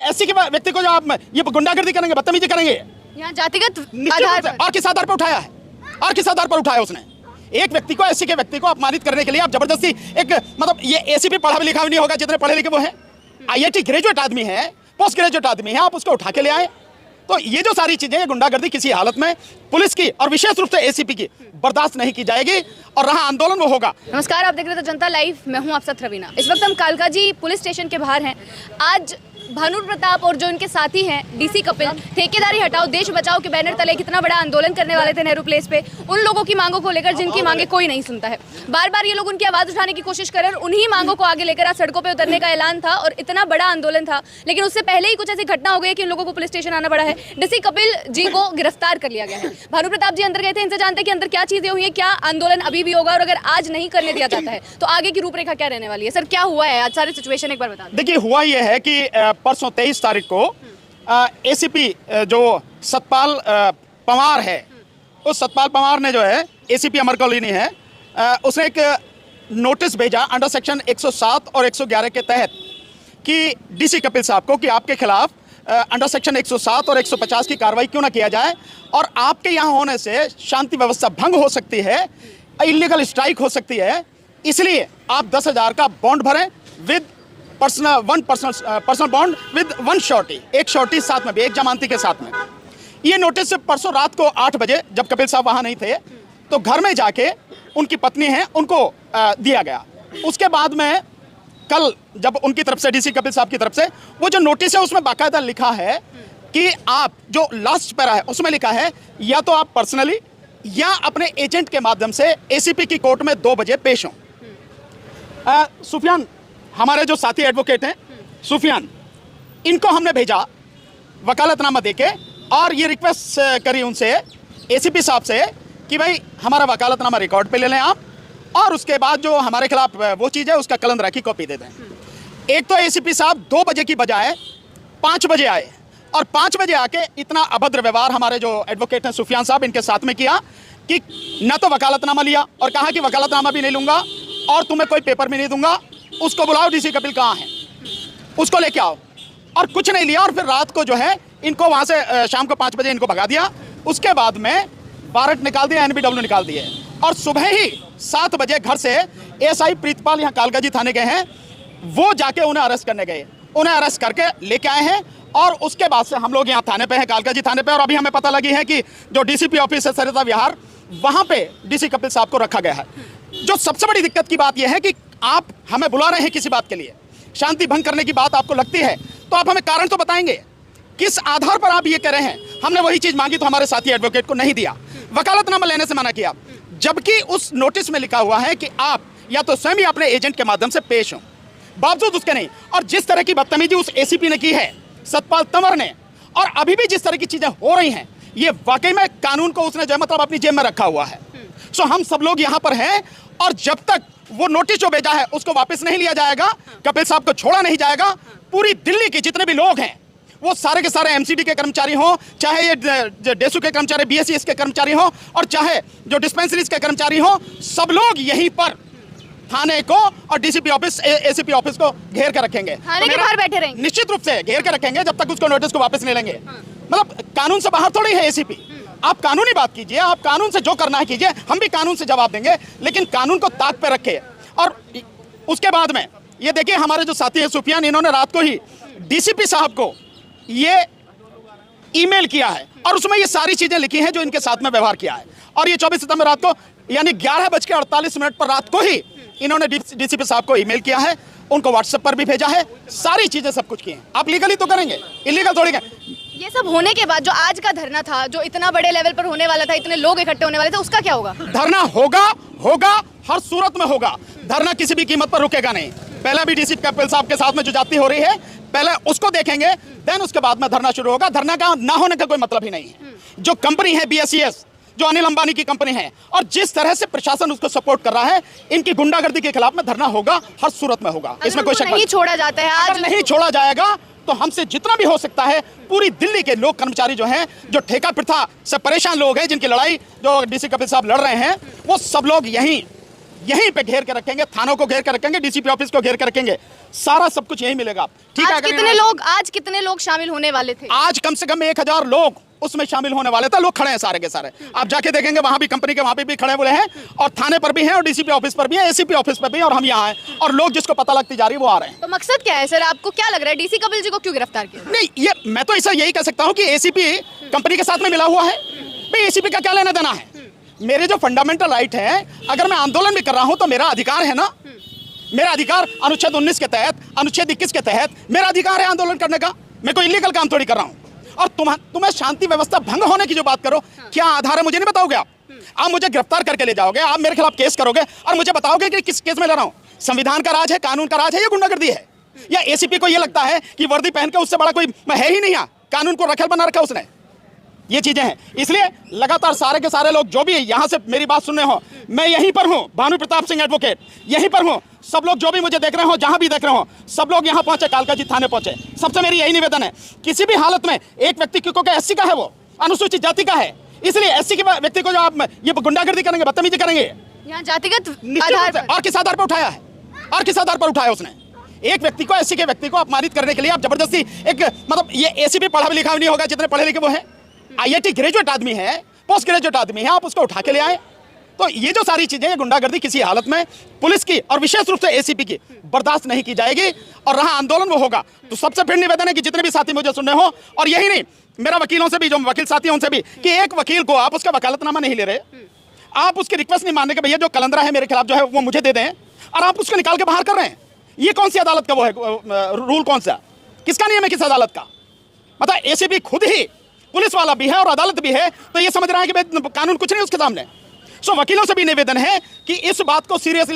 ऐसी के व्यक्ति को जो आप ये गुंडागर्दी करेंगे, बदतमीजी करेंगे, यहाँ जातिगत आधार पर और किस आधार पर उठाया है, और किस आधार पर उठाया उसने? एक व्यक्ति को, ऐसी के व्यक्ति को अपमानित करने के लिए आप जबरदस्ती एक, मतलब ये एसीपी पढ़ा लिखा भी नहीं होगा, जितने पढ़े लिखे वो है, आईआईटी ग्रेजुएट आदमी है, पोस्ट ग्रेजुएट आदमी है, आप उसको उठा के ले आए। तो ये जो सारी चीजें, गुंडागर्दी किसी हालत में पुलिस की और विशेष रूप से एसीपी की बर्दाश्त नहीं की जाएगी, और रहा आंदोलन वो होगा। नमस्कार, आप देख रहे थे जनता लाइव, मैं हूं आपसे रवीना। इस वक्त हम कालकाजी पुलिस स्टेशन के बाहर हैं। आज भानु प्रताप और जो इनके साथी हैं डीसी कपिल, ठेकेदारी हटाओ देश बचाओ के बैनर तले कितना बड़ा आंदोलन करने वाले थे नेहरू प्लेस पे, उन लोगों की मांगों को लेकर जिनकी मांगे कोई नहीं सुनता है। बार बार ये लोग उनकी आवाज उठाने की कोशिश कर रहे हैं, उन्हीं मांगों को आगे लेकर आज सड़कों पे उतरने का ऐलान था और इतना बड़ा आंदोलन था, लेकिन उससे पहले ही कुछ ऐसी घटना हो गई कि उन लोगों को पुलिस स्टेशन आना पड़ा है। डीसी कपिल जी को गिरफ्तार कर लिया गया है। भानु प्रताप जी अंदर गए थे, इनसे जानते हैं कि अंदर क्या चीजें हुई है, क्या आंदोलन अभी भी होगा, और अगर आज नहीं करने दिया जाता है तो आगे की रूपरेखा क्या रहने वाली है। सर क्या हुआ है आज, सारी सिचुएशन एक बार बता दें। देखिए, हुआ यह है कि परसों 23 तारीख को एसीपी जो सतपाल पंवार है, उस सतपाल पंवार ने जो है, एसीपी अमर कॉलोनी है, उसने एक नोटिस भेजा अंडर सेक्शन 107 और 111 के तहत कि डीसी कपिल साहब को कि आपके खिलाफ अंडर सेक्शन 107 और 150 की कार्रवाई क्यों ना किया जाए, और आपके यहाँ होने से शांति व्यवस्था भंग हो सकती है, इलीगल स्ट्राइक हो सकती है, इसलिए आप 10,000 का बॉन्ड भरें with personal bond with 1 surety, 1 surety साथ में भी, एक जमानती के साथ में। ये नोटिस परसों रात को 8 बजे, जब कपिल साहब वहाँ नहीं थे, तो घर में जाके उनकी पत्नी है उनको दिया गया। उसके बाद में कल जब उनकी तरफ से, डीसी कपिल साहब की तरफ से, वो जो नोटिस है उसमें बाकायदा लिखा है कि आप, जो लास्ट पैरा है उसमें लिखा है, या तो आप पर्सनली या अपने एजेंट के माध्यम से एसीपी की कोर्ट में 2 बजे पेश हों। सुफियान, हमारे जो साथी एडवोकेट हैं सुफियान, इनको हमने भेजा वकालतनामा देके, और ये रिक्वेस्ट करी उनसे, एसीपी साहब से, कि भाई हमारा वकालतनामा रिकॉर्ड पे ले लें आप, और उसके बाद जो हमारे खिलाफ वो चीज़ है उसका कलंदरा की कॉपी दे दें। एक तो एसीपी साहब 2 बजे की बजाय 5 बजे आए, और 5 बजे आके इतना अभद्र व्यवहार हमारे जो एडवोकेट हैं सुफियान साहब, इनके साथ में किया कि न तो वकालतनामा लिया, और कहा कि वकालतनामा भी नहीं लूँगा और तुम्हें कोई पेपर भी नहीं दूंगा, उसको बुलाओ, डीसी कपिल कहाँ है, उसको लेके आओ, और कुछ नहीं लिया। और फिर रात को जो है इनको वहाँ से शाम को 5 बजे इनको भगा दिया। उसके बाद में वारंट निकाल दिया, एनबीडब्ल्यू निकाल दिए, और सुबह ही 7 बजे घर से एसआई प्रीतपाल यहाँ कालकाजी थाने गए हैं, वो जाके उन्हें अरेस्ट करने गए, उन्हें अरेस्ट करके लेके आए हैं। और उसके बाद से हम लोग यहाँ थाने पे हैं, कालकाजी थाने पे, और अभी हमें पता लगी है कि जो डीसीपी ऑफिस है सरिता विहार, वहाँ पे डीसी कपिल साहब को रखा गया है। जो सबसे बड़ी दिक्कत की बात यह है कि आप हमें बुला रहे हैं किसी बात के लिए, शांति भंग करने की बात आपको लगती है, तो आप हमें कारण तो बताएंगे, किस आधार पर आप ये कह रहे हैं। हमने वही चीज मांगी तो हमारे साथी एडवोकेट को नहीं दिया, वकालतनामा लेने से मना किया, जबकि उस नोटिस में लिखा हुआ है कि आप या तो स्वयं ही अपने एजेंट के माध्यम से पेश हों, बावजूद उसके नहीं। और जिस तरह की बदतमीजी उस एसीपी ने की है, सतपाल तंवर ने, और अभी भी जिस तरह की चीजें हो रही हैं, ये वाकई में कानून को उसने जो मतलब अपनी जेब में रखा हुआ है। सो हम सब लोग यहाँ पर हैं, और जब तक वो नोटिस जो भेजा है उसको वापस नहीं लिया जाएगा, कपिल साहब को छोड़ा नहीं जाएगा, पूरी दिल्ली के जितने भी लोग हैं, वो सारे के सारे एमसीडी के कर्मचारी हों, चाहे ये डेसू के कर्मचारी, बीएससीएस के कर्मचारी हों, और चाहे जो डिस्पेंसरीज के कर्मचारी हों, सब लोग यहीं पर थाने को और डीसीपी ऑफिस, एसीपी ऑफिस को घेर कर रखेंगे, थाने के बाहर बैठे रहेंगे, निश्चित रूप से घेर कर रखेंगे जब तक उसको नोटिस को वापस नहीं लेंगे। मतलब कानून से बाहर थोड़ी है एसीपी, आप कानूनी बात कीजिए, आप कानून से जो करना है कीजिए, हम भी कानून से जवाब देंगे, लेकिन कानून को ताक पे रखे। और उसके बाद में ये देखिए, हमारे जो साथी है सुफियान, इन्होंने रात को ही डीसीपी साहब को ये ईमेल किया है, और उसमें ये सारी चीजें लिखी हैं जो इनके साथ में व्यवहार किया है। और ये 24 सितंबर रात को, यानी 11:48 पर रात को ही इन्होंने डीसीपी साहब को ईमेल किया है, उनको व्हाट्सएप पर भी भेजा है, सारी चीजें सब कुछ की हैं। आप लीगली तो करेंगे, इलीगल थोड़ी करेंगे। ये सब होने के बाद जो आज का धरना था, जो इतना बड़े लेवल पर होने वाला था, इतने लोग इकट्ठे होने वाले थे, उसका क्या होगा? धरना होगा, हर सूरत में होगा। धरना किसी भी कीमत पर रुकेगा नहीं। पहले भी डीसी कपिल साहब के साथ में जो जाती हो रही है, पहले उसको देखेंगे, देन उसके बाद में धरना शुरू होगा। धरना का ना होने का कोई मतलब ही नहीं है। जो कंपनी है बीएससीएस, जो अनिल अंबानी की कंपनी है, और जिस तरह से प्रशासन उसको सपोर्ट कर रहा है, इनकी गुंडागर्दी के खिलाफ में धरना होगा, हर सूरत में होगा, इसमें कोई शक नहीं। छोड़ा जाता है, आज नहीं छोड़ा जाएगा तो हमसे जितना भी हो सकता है, पूरी दिल्ली के लोग, कर्मचारी जो हैं, जो ठेका प्रथा से परेशान लोग हैं, जिनकी लड़ाई जो डीसी कपिल साहब लड़ रहे हैं, वो सब लोग यहीं यहीं पे घेर के रखेंगे, थानों को घेर के रखेंगे, डीसीपी ऑफिस को घेर के रखेंगे, सारा सब कुछ यहीं मिलेगा। ठीक है। आज कितने लोग शामिल होने वाले थे? आज कम से कम 1000 लोग उसमें शामिल होने वाले थे। लोग खड़े हैं सारे के सारे, आप जाके देखेंगे वहां भी कंपनी के वहां पे भी खड़े हुए हैं, और थाने पर भी हैं, और डीसीपी ऑफिस पर भी है, एसीपी ऑफिस पर भी है, और हम यहाँ हैं, और लोग जिसको पता लगती जा रही है वो आ रहे हैं। तो मकसद क्या है सर, आपको क्या लग रहा है डीसी कपिल जी को क्यों गिरफ्तार किया? नहीं, ये मैं तो ऐसा यही कह सकता हूँ कि एसीपी कंपनी के साथ में मिला हुआ है। भाई एसीपी का क्या लेना देना है? मेरे जो फंडामेंटल राइट है, अगर मैं आंदोलन भी कर रहा हूं तो मेरा अधिकार है ना, मेरा अधिकार अनुच्छेद 19 के तहत, अनुच्छेद 21 के तहत मेरा अधिकार है आंदोलन करने का। मैं कोई इलीगल काम थोड़ी कर रहा हूं। और तुम्हें शांति व्यवस्था भंग होने की जो बात करो, क्या आधार है मुझे नहीं बताओगे आप मुझे गिरफ्तार करके ले जाओगे, आप मेरे खिलाफ केस करोगे और मुझे बताओगे कि किस केस में ले रहा हूं? संविधान का राज है, कानून का राज है, या गुंडागर्दी है? या एसीपी को यह लगता है कि वर्दी पहन के उससे बड़ा कोई है ही नहीं, कानून को रखेल बना रखा उसने? ये चीजें हैं, इसलिए लगातार सारे के सारे लोग जो भी यहाँ से मेरी बात सुन रहे हो, मैं यहीं पर हूँ, भानु प्रताप सिंह एडवोकेट यहीं पर हूँ। सब लोग जो भी मुझे देख रहे हो, जहां भी देख रहे हो, सब लोग यहाँ पहुंचे, कालकाजी थाने पहुंचे। सबसे मेरी यही निवेदन है, किसी भी हालत में एक व्यक्ति क्योंकि एससी का है, वो अनुसूचित जाति का है, इसलिए एससी के व्यक्ति को जो आप ये गुंडागर्दी करेंगे, बदतमीजी करेंगे, यहाँ जातिगत आधार पर और किस आधार पर उठाया है? और किस आधार पर उठाया उसने? एक व्यक्ति को, एससी के व्यक्ति को अपमानित करने के लिए आप जबरदस्ती एक, मतलब ये एसीपी पढ़ा लिखा भी नहीं होगा, जितने पढ़े लिखे वो है, आईआईटी ग्रेजुएट आदमी है, पोस्ट ग्रेजुएट आदमी है, आप उसको उठा के ले आए। तो ये जो सारी चीजें हैं, गुंडागर्दी किसी हालत में पुलिस की और विशेष रूप से एसीपी की बर्दाश्त नहीं की जाएगी, और रहा आंदोलन वो होगा। तो सबसे फिर निवेदन है कि जितने भी साथी मुझे सुन रहे हो, और यही नहीं, मेरा वकीलों से भी, जो वकील साथी हैं उनसे भी, कि एक वकील को आप उसका वकालतनामा नहीं ले रहे, आप उसकी रिक्वेस्ट नहीं मानने के भैया जो कलंदरा है मेरे खिलाफ जो है वो मुझे दे दें, और आप उसको निकाल के बाहर कर रहे हैं। ये कौन सी अदालत का वो है रूल? कौन सा, किसका नियम है, किस अदालत का? मतलब एसीपी खुद ही पुलिस वाला भी है और अदालत भी है, तो ये समझ रहा है कि कानून कुछ नहीं उसके सामने। सो वकीलों से भी निवेदन है कि इस बात को सीरियसली